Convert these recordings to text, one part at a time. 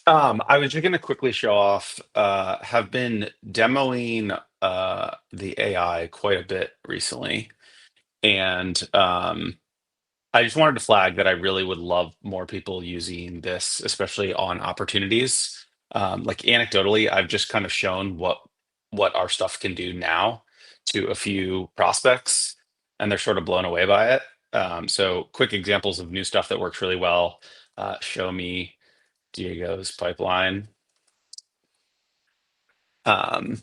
I was just going to quickly show off, have been demoing the AI quite a bit recently. And I just wanted to flag that I really would love more people using this, especially on opportunities. Like anecdotally, I've just kind of shown what our stuff can do now to a few prospects, and they're sort of blown away by it. So quick examples of new stuff that works really well. Show me Diego's pipeline. Um,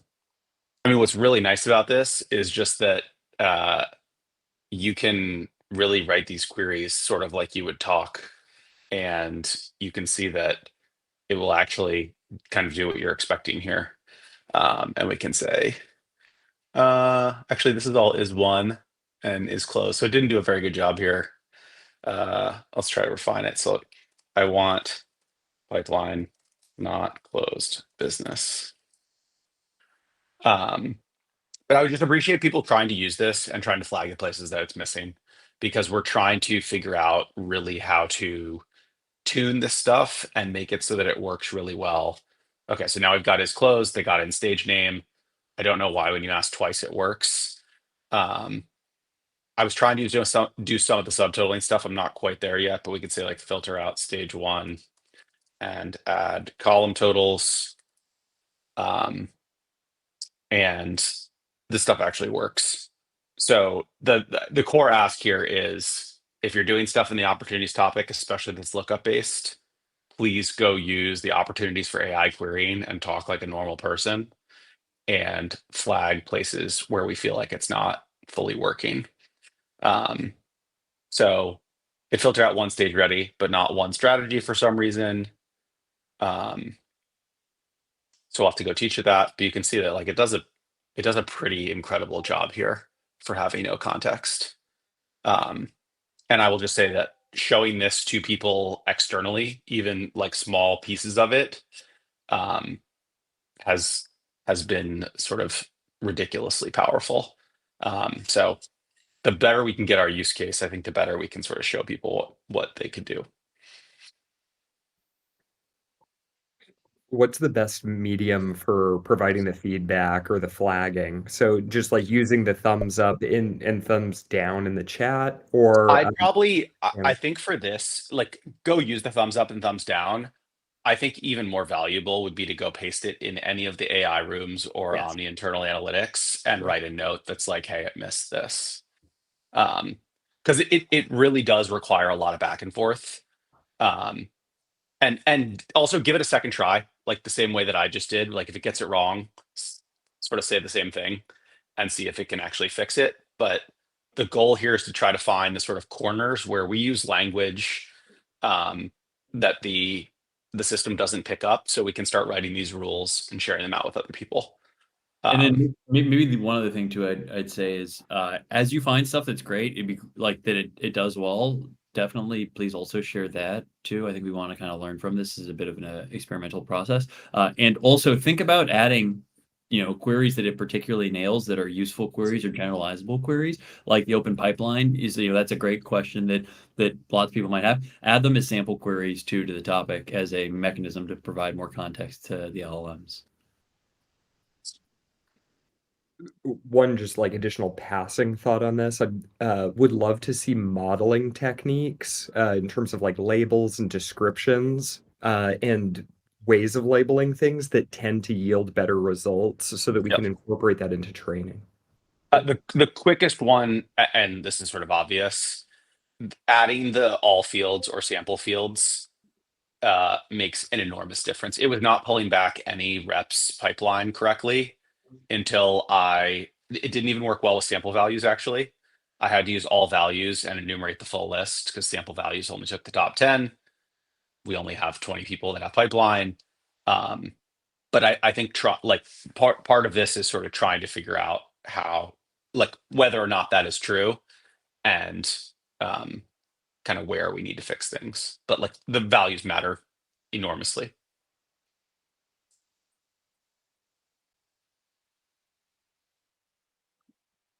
I mean, what's really nice about this is just that uh, you can really write these queries sort of like you would talk, and you can see that it will actually kind of do what you're expecting here. And we can say, actually, this is all is one and is closed. So it didn't do a very good job here. Let's try to refine it. So I want pipeline not closed business. Um, But I would just appreciate people trying to use this and trying to flag the places that it's missing, because we're trying to figure out really how to tune this stuff and make it so that it works really well. Okay, so now we've got his closed, they got in stage name. I don't know why when you ask twice it works. Um, I was trying to do some of the subtotaling stuff. I'm not quite there yet, but we could say like filter out stage one and add column totals. Um, and this stuff actually works. So the core ask here is, if you're doing stuff in the opportunities topic, especially that's lookup based, please go use the opportunities for AI querying and talk like a normal person, and flag places where we feel like it's not fully working. Um, so it filtered out one stage ready, but not one strategy for some reason. Um, so we'll have to go teach it that, but you can see that like it does a pretty incredible job here for having no context. Um, and I will just say that showing this to people externally, even like small pieces of it, um, has has been sort of ridiculously powerful. So the better we can get our use case, I think the better we can sort of show people what they could do. What's the best medium for providing the feedback or the flagging? So just like using the thumbs up in and thumbs down in the chat or I'd probably, I and think for this, like, go use the thumbs up and thumbs down. I think even more valuable would be to go paste it in any of the AI rooms or yes. on the internal analytics and Sure. write a note that's like, hey, I missed this. Um, because it really does require a lot of back and forth. Um, and also give it a second try, like the same way that I just did. Like if it gets it wrong, sort of say the same thing and see if it can actually fix it. But the goal here is to try to find the sort of corners where we use language um, that the system doesn't pick up, so we can start writing these rules and sharing them out with other people. And Um, then maybe the one other thing too I'd say is as you find stuff that's great, it'd be like that it does well. Definitely, please also share that too. I think we want to kind of learn from this. This is a bit of an experimental process, and also think about adding, queries that it particularly nails that are useful queries or generalizable queries. Like the open pipeline is, that's a great question that lots of people might have. Add them as sample queries too to the topic as a mechanism to provide more context to the LLMs. One just like additional passing thought on this. I would love to see modeling techniques in terms of like labels and descriptions and ways of labeling things that tend to yield better results so that we yep. can incorporate that into training. The quickest one, and this is sort of obvious, adding the all fields or sample fields makes an enormous difference. It was not pulling back any reps pipeline correctly until it didn't even work well with sample values, actually. I had to use all values and enumerate the full list because sample values only took the top 10. We only have 20 people that have pipeline. Um, but I think like part of this is sort of trying to figure out how, like, whether or not that is true, and um, kind of where we need to fix things. But like the values matter enormously.